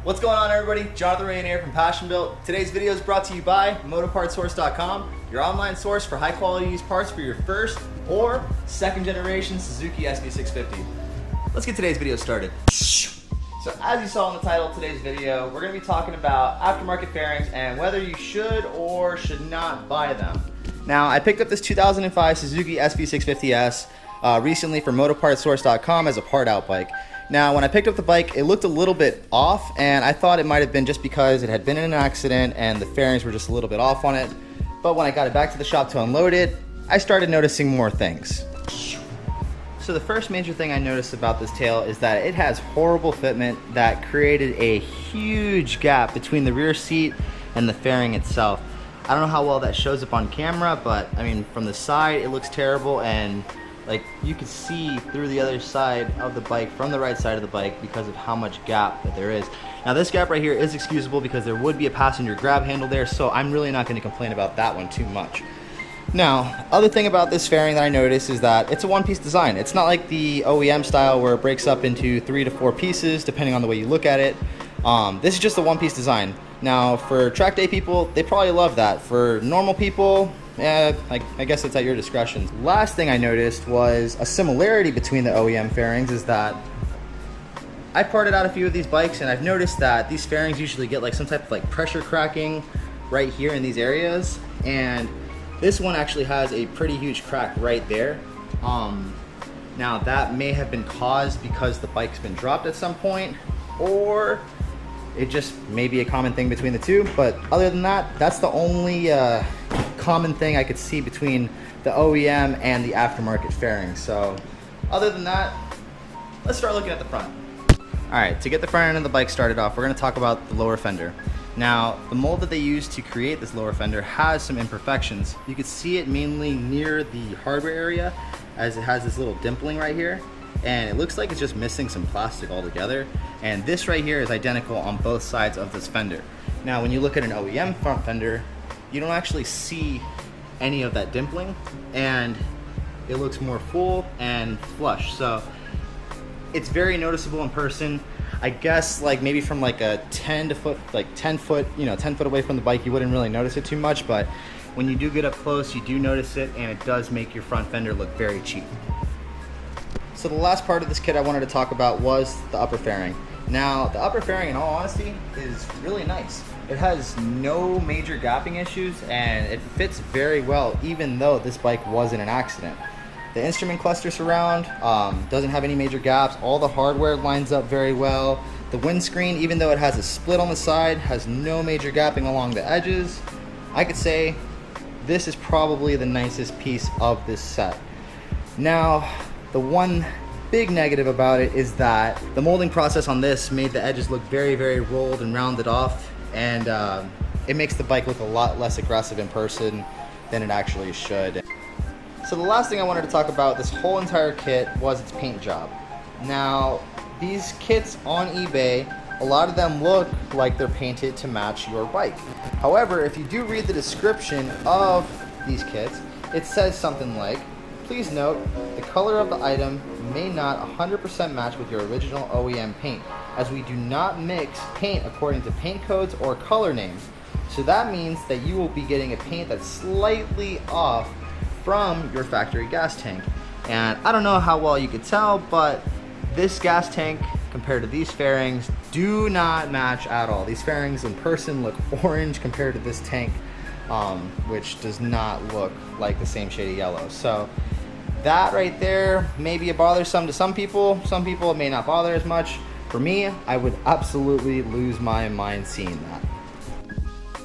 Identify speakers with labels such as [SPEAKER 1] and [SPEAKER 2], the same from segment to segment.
[SPEAKER 1] What's going on, everybody? Jonathan Rain here from PASSIONBUILT. Today's video is brought to you by motopartsource.com, your online source for high quality used parts for your first or second generation Suzuki SV650. Let's get today's video started. So as you saw in the title of today's video, we're going to be talking about aftermarket fairings and whether you should or should not buy them. Now, I picked up this 2005 Suzuki SV650S recently from motopartsource.com as a part out bike. Now, when I picked up the bike, it looked a little bit off, and I thought it might have been just because it had been in an accident and the fairings were just a little bit off on it. But when I got it back to the shop to unload it, I started noticing more things. So the first major thing I noticed about this tail is that it has horrible fitment that created a huge gap between the rear seat and the fairing itself. I don't know how well that shows up on camera, but I mean, from the side it looks terrible, and like you can see through the other side of the bike from the right side of the bike because of how much gap that there is. Now this gap right here is excusable because there would be a passenger grab handle there, so I'm really not going to complain about that one too much. Now, other thing about this fairing that I noticed is that it's a one-piece design. It's not like the OEM style where it breaks up into 3 to 4 pieces depending on the way you look at it. This is just a one-piece design. Now for track day people, they probably love that. For normal people, I guess it's at your discretion. Last thing I noticed was a similarity between the OEM fairings is that I parted out a few of these bikes, and I've noticed that these fairings usually get like some type of like pressure cracking right here in these areas, and this one actually has a pretty huge crack right there. Now that may have been caused because the bike's been dropped at some point, or it just may be a common thing between the two, but other than that, that's the only common thing I could see between the OEM and the aftermarket fairings. So other than that, let's start looking at the front. Alright, to get the front end of the bike started off, we're going to talk about the lower fender. Now, the mold that they used to create this lower fender has some imperfections. You can see it mainly near the hardware area, as it has this little dimpling right here, and it looks like it's just missing some plastic altogether. And this right here is identical on both sides of this fender. Now, when you look at an OEM front fender, you don't actually see any of that dimpling, and it looks more full and flush. So it's very noticeable in person. I guess like maybe from like a 10 foot away from the bike, you wouldn't really notice it too much, but when you do get up close, you do notice it, and it does make your front fender look very cheap. So the last part of this kit I wanted to talk about was the upper fairing. Now, the upper fairing, in all honesty, is really nice. It has no major gapping issues, and it fits very well, even though this bike was in an accident. The instrument cluster surround doesn't have any major gaps. All the hardware lines up very well. The windscreen, even though it has a split on the side, has no major gapping along the edges. I could say this is probably the nicest piece of this set. Now, the one big negative about it is that the molding process on this made the edges look very, very rolled and rounded off, and it makes the bike look a lot less aggressive in person than it actually should. So the last thing I wanted to talk about this whole entire kit was its paint job. Now, these kits on eBay, a lot of them look like they're painted to match your bike. However, if you do read the description of these kits, it says something like, please note, the color of the item may not 100% match with your original OEM paint, as we do not mix paint according to paint codes or color names. So that means that you will be getting a paint that's slightly off from your factory gas tank. And I don't know how well you could tell, but this gas tank compared to these fairings do not match at all. These fairings in person look orange compared to this tank, which does not look like the same shade of yellow. So that right there may be bothersome to some people. Some people it may not bother as much. For me, I would absolutely lose my mind seeing that.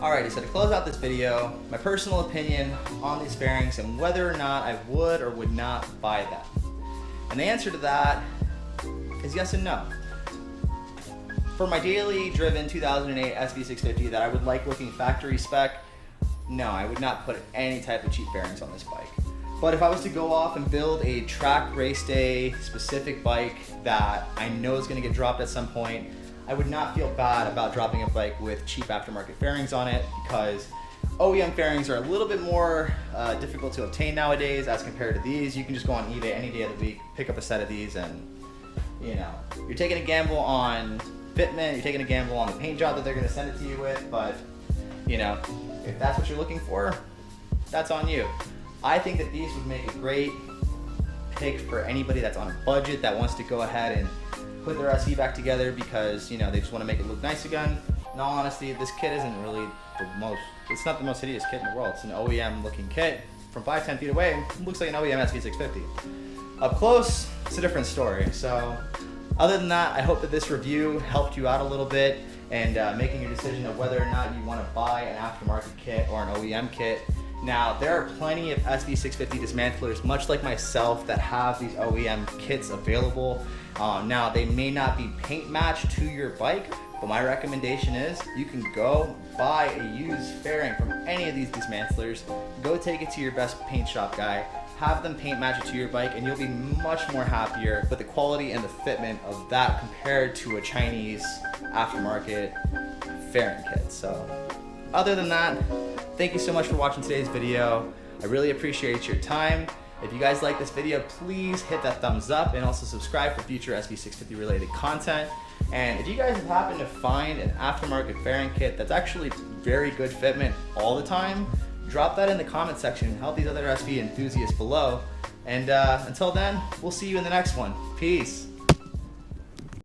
[SPEAKER 1] Alrighty, so to close out this video, my personal opinion on these fairings and whether or not I would or would not buy them. And the answer to that is yes and no. For my daily driven 2008 SV650 that I would like looking factory spec, no, I would not put any type of cheap fairings on this bike. But if I was to go off and build a track race day specific bike that I know is going to get dropped at some point, I would not feel bad about dropping a bike with cheap aftermarket fairings on it, because OEM fairings are a little bit more difficult to obtain nowadays as compared to these. You can just go on eBay any day of the week, pick up a set of these, and you know, you're taking a gamble on fitment, you're taking a gamble on the paint job that they're gonna send it to you with, but you know, if that's what you're looking for, that's on you. I think that these would make a great pick for anybody that's on a budget that wants to go ahead and put their SV back together because, you know, they just want to make it look nice again. In all honesty, this kit isn't really it's not the most hideous kit in the world. It's an OEM looking kit. From 5-10 feet away, it looks like an OEM SV650. Up close, it's a different story. So other than that, I hope that this review helped you out a little bit and making your decision of whether or not you want to buy an aftermarket kit or an OEM kit. Now, there are plenty of SV650 dismantlers, much like myself, that have these OEM kits available. Now, they may not be paint matched to your bike, but my recommendation is you can go buy a used fairing from any of these dismantlers, go take it to your best paint shop guy, have them paint match it to your bike, and you'll be much more happier with the quality and the fitment of that compared to a Chinese aftermarket fairing kit. So other than that, thank you so much for watching today's video. I really appreciate your time. If you guys like this video, please hit that thumbs up and also subscribe for future SV650 related content. And if you guys have happened to find an aftermarket fairing kit that's actually very good fitment all the time, drop that in the comment section and help these other SV enthusiasts below. And until then, we'll see you in the next one. Peace.